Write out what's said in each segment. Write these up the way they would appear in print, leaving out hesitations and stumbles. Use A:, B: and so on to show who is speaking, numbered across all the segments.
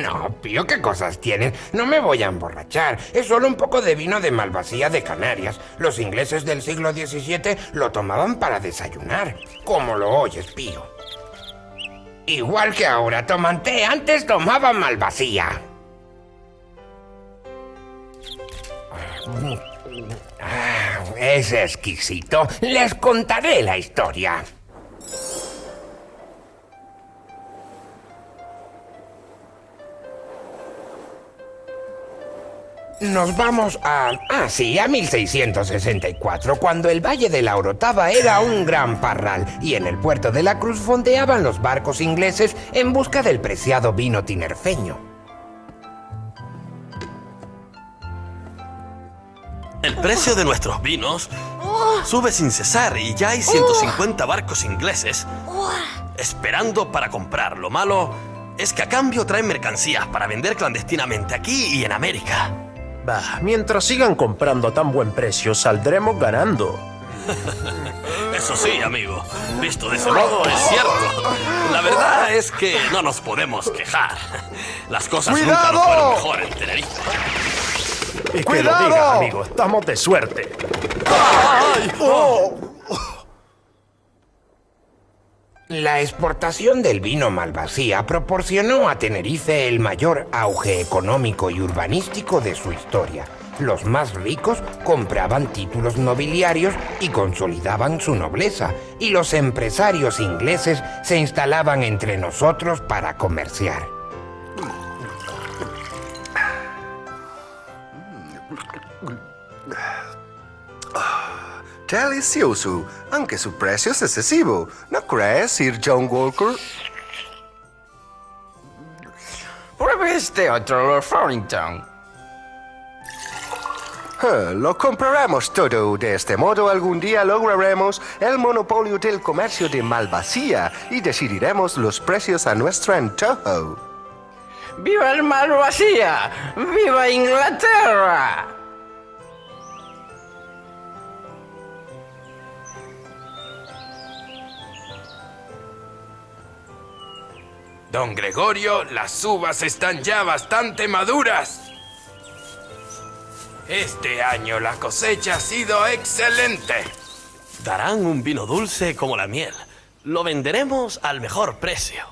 A: No, Pío, ¿qué cosas tienen? No me voy a emborrachar. Es solo un poco de vino de Malvasía de Canarias. Los ingleses del siglo XVII lo tomaban para desayunar. Como lo oyes, Pío. Igual que ahora toman té, antes tomaban Malvasía. Es exquisito. Les contaré la historia. Nos vamos a 1664, cuando el Valle de la Orotava era un gran parral y en el puerto de la Cruz fondeaban los barcos ingleses en busca del preciado vino tinerfeño.
B: El precio de nuestros vinos sube sin cesar y ya hay 150 barcos ingleses esperando para comprar. Lo malo es que a cambio traen mercancías para vender clandestinamente aquí y en América.
C: Bah, mientras sigan comprando a tan buen precio, saldremos ganando.
B: Eso sí, amigo. Visto de ese modo, es cierto. La verdad es que no nos podemos quejar. Las cosas nunca nos fueron mejor en Tenerife.
C: Y que lo diga, amigo, estamos de suerte. ¡Ay! ¡Oh!
A: La exportación del vino Malvasía proporcionó a Tenerife el mayor auge económico y urbanístico de su historia. Los más ricos compraban títulos nobiliarios y consolidaban su nobleza, y los empresarios ingleses se instalaban entre nosotros para comerciar.
D: Delicioso, aunque su precio es excesivo. ¿No crees, Sir John Walker?
E: Pruebe este otro, Lord Farrington.
D: Lo compraremos todo. De este modo, algún día lograremos el monopolio del comercio de Malvasía y decidiremos los precios a nuestro antojo.
E: ¡Viva el Malvasía! ¡Viva Inglaterra!
F: Don Gregorio, las uvas están ya bastante maduras. Este año la cosecha ha sido excelente.
B: Darán un vino dulce como la miel. Lo venderemos al mejor precio.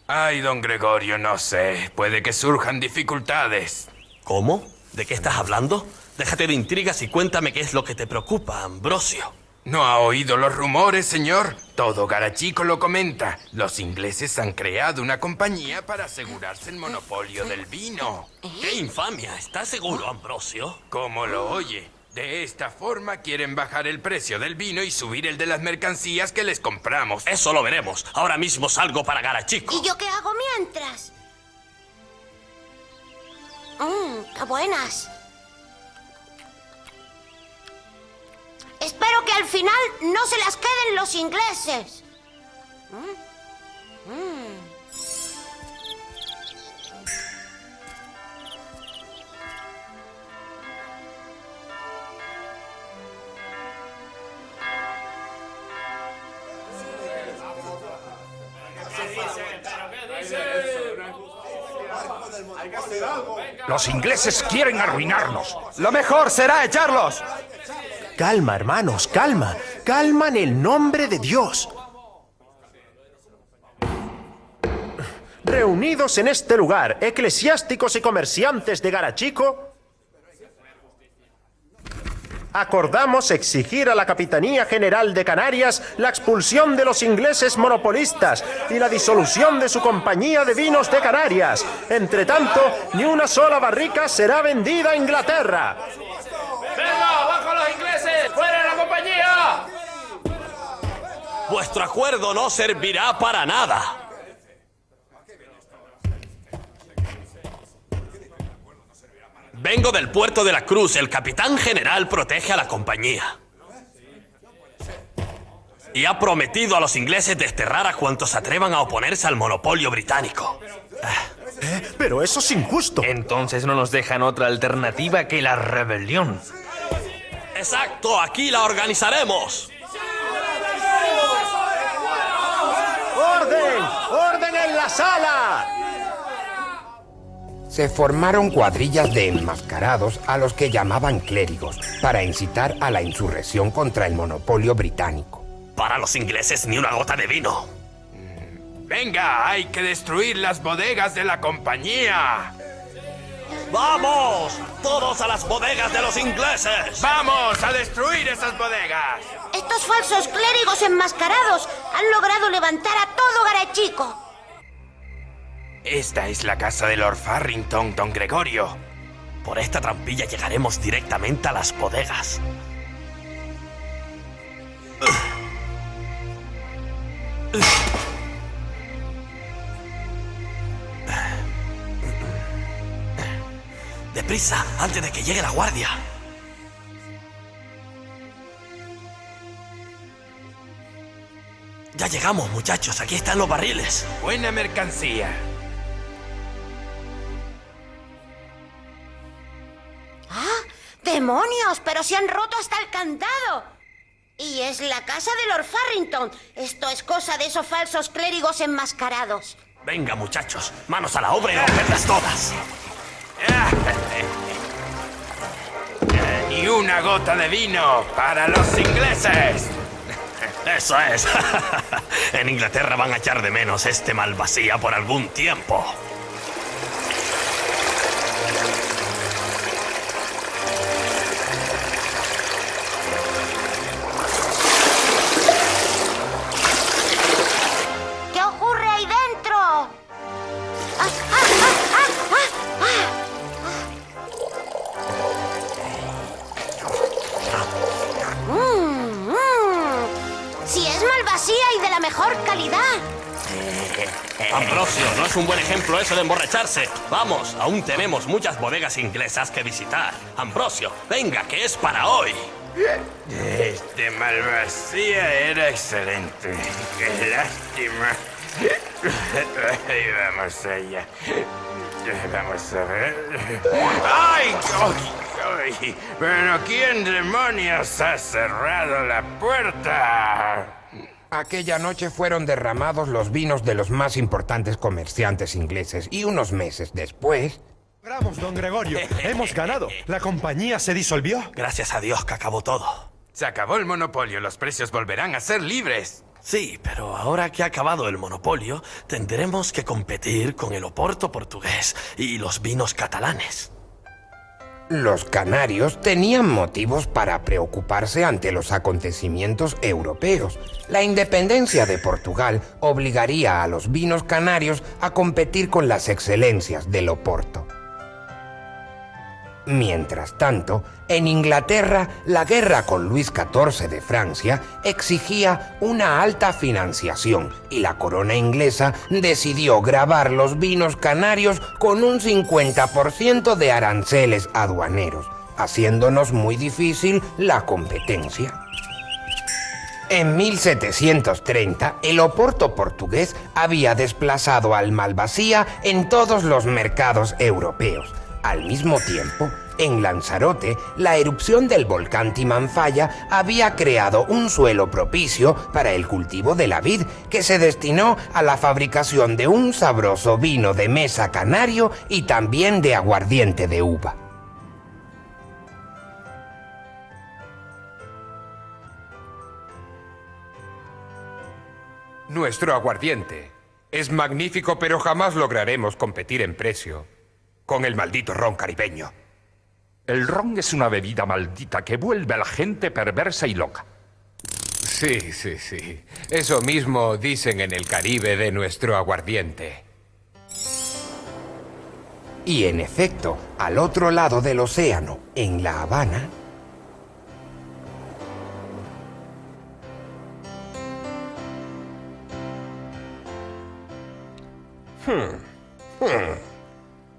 F: Ay, don Gregorio, no sé. Puede que surjan dificultades.
B: ¿Cómo? ¿De qué estás hablando? Déjate de intrigas y cuéntame qué es lo que te preocupa, Ambrosio.
F: ¿No ha oído los rumores, señor? Todo Garachico lo comenta. Los ingleses han creado una compañía para asegurarse el monopolio del vino.
B: ¡Qué infamia! ¿Estás seguro, Ambrosio?
F: ¿Cómo lo oye? De esta forma quieren bajar el precio del vino y subir el de las mercancías que les compramos.
B: Eso lo veremos. Ahora mismo salgo para Garachico.
G: ¿Y yo qué hago mientras? ¡Qué buenas! Espero que al final no se las queden los ingleses.
H: Los ingleses quieren arruinarnos.
I: Lo mejor será echarlos.
C: Calma, hermanos, calma. Calma en el nombre de Dios. Reunidos en este lugar, eclesiásticos y comerciantes de Garachico, acordamos exigir a la Capitanía General de Canarias la expulsión de los ingleses monopolistas y la disolución de su compañía de vinos de Canarias. Entre tanto, ni una sola barrica será vendida a Inglaterra.
J: ¡Venga, abajo los ingleses! ¡Fuera la compañía!
B: Vuestro acuerdo no servirá para nada. Vengo del puerto de la Cruz. El capitán general protege a la compañía. Y ha prometido a los ingleses desterrar a cuantos se atrevan a oponerse al monopolio británico.
C: Pero eso es injusto.
I: Entonces no nos dejan otra alternativa que la rebelión.
B: Exacto, aquí la organizaremos.
C: ¡Orden! ¡Orden en la sala!
A: Se formaron cuadrillas de enmascarados a los que llamaban clérigos para incitar a la insurrección contra el monopolio británico.
B: Para los ingleses ni una gota de vino.
F: Venga, hay que destruir las bodegas de la compañía.
B: ¡Vamos! ¡Todos a las bodegas de los ingleses!
F: ¡Vamos a destruir esas bodegas!
G: Estos falsos clérigos enmascarados han logrado levantar a todo Garachico.
F: Esta es la casa de Lord Farrington, don Gregorio.
B: Por esta trampilla llegaremos directamente a las bodegas. ¡Deprisa, antes de que llegue la guardia! Ya llegamos, muchachos. Aquí están los barriles.
F: Buena mercancía.
G: ¡Ah! ¡Demonios! ¡Pero se han roto hasta el candado! Y es la casa de Lord Farrington. Esto es cosa de esos falsos clérigos enmascarados.
B: Venga, muchachos. Manos a la obra y romperlas todas.
F: Ni una gota de vino para los ingleses.
B: Eso es. En Inglaterra van a echar de menos este Malvasía por algún tiempo.
G: ¿Qué ocurre ahí dentro? Si es Malvasía y de la mejor calidad.
B: Ambrosio, no es un buen ejemplo eso de emborracharse. Vamos, aún tenemos muchas bodegas inglesas que visitar. Ambrosio, venga, que es para hoy.
F: Este Malvasía era excelente. Qué lástima. Vamos allá. Vamos a ver. ¡Ay! ¡Ay! ¡Ay! ¿Pero quién demonios ha cerrado la puerta?
A: Aquella noche fueron derramados los vinos de los más importantes comerciantes ingleses y unos meses después...
C: ¡Bravo, don Gregorio! ¡Hemos ganado! ¿La compañía se disolvió?
B: Gracias a Dios que acabó todo.
F: Se acabó el monopolio, los precios volverán a ser libres.
B: Sí, pero ahora que ha acabado el monopolio, tendremos que competir con el oporto portugués y los vinos catalanes.
A: Los canarios tenían motivos para preocuparse ante los acontecimientos europeos. La independencia de Portugal obligaría a los vinos canarios a competir con las excelencias del Oporto. Mientras tanto, en Inglaterra, la guerra con Luis XIV de Francia exigía una alta financiación y la corona inglesa decidió gravar los vinos canarios con un 50% de aranceles aduaneros, haciéndonos muy difícil la competencia. En 1730, el Oporto portugués había desplazado al Malvasía en todos los mercados europeos. Al mismo tiempo, en Lanzarote, la erupción del volcán Timanfaya había creado un suelo propicio para el cultivo de la vid, que se destinó a la fabricación de un sabroso vino de mesa canario y también de aguardiente de uva.
H: Nuestro aguardiente es magnífico, pero jamás lograremos competir en precio con el maldito ron caribeño.
K: El ron es una bebida maldita que vuelve a la gente perversa y loca.
H: Sí, sí, sí. Eso mismo dicen en el Caribe de nuestro aguardiente.
A: Y en efecto, al otro lado del océano, en La Habana...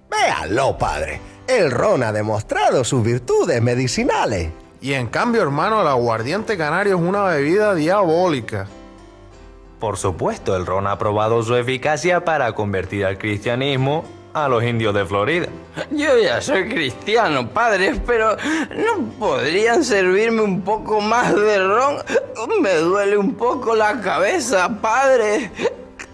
L: Véanlo, padre. El ron ha demostrado sus virtudes medicinales.
M: Y en cambio, hermano, el aguardiente canario es una bebida diabólica.
I: Por supuesto, el ron ha probado su eficacia para convertir al cristianismo a los indios de Florida.
E: Yo ya soy cristiano, padre, pero ¿no podrían servirme un poco más de ron? Me duele un poco la cabeza, padre.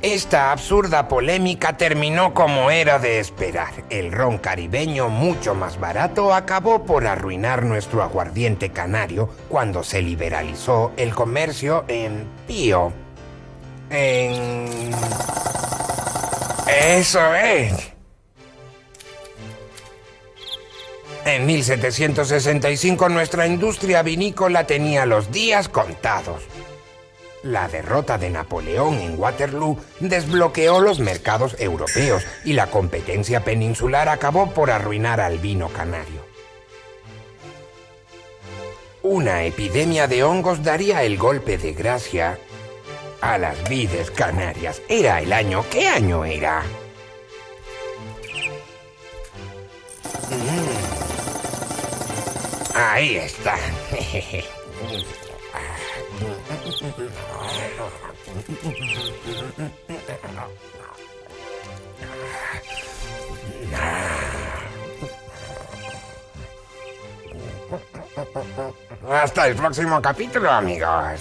A: Esta absurda polémica terminó como era de esperar. El ron caribeño, mucho más barato, acabó por arruinar nuestro aguardiente canario cuando se liberalizó el comercio en Pío. Eso es. En 1765 nuestra industria vinícola tenía los días contados. La derrota de Napoleón en Waterloo desbloqueó los mercados europeos y la competencia peninsular acabó por arruinar al vino canario. Una epidemia de hongos daría el golpe de gracia a las vides canarias. Era el año... ¿Qué año era? Ahí está. Hasta el próximo capítulo, amigos.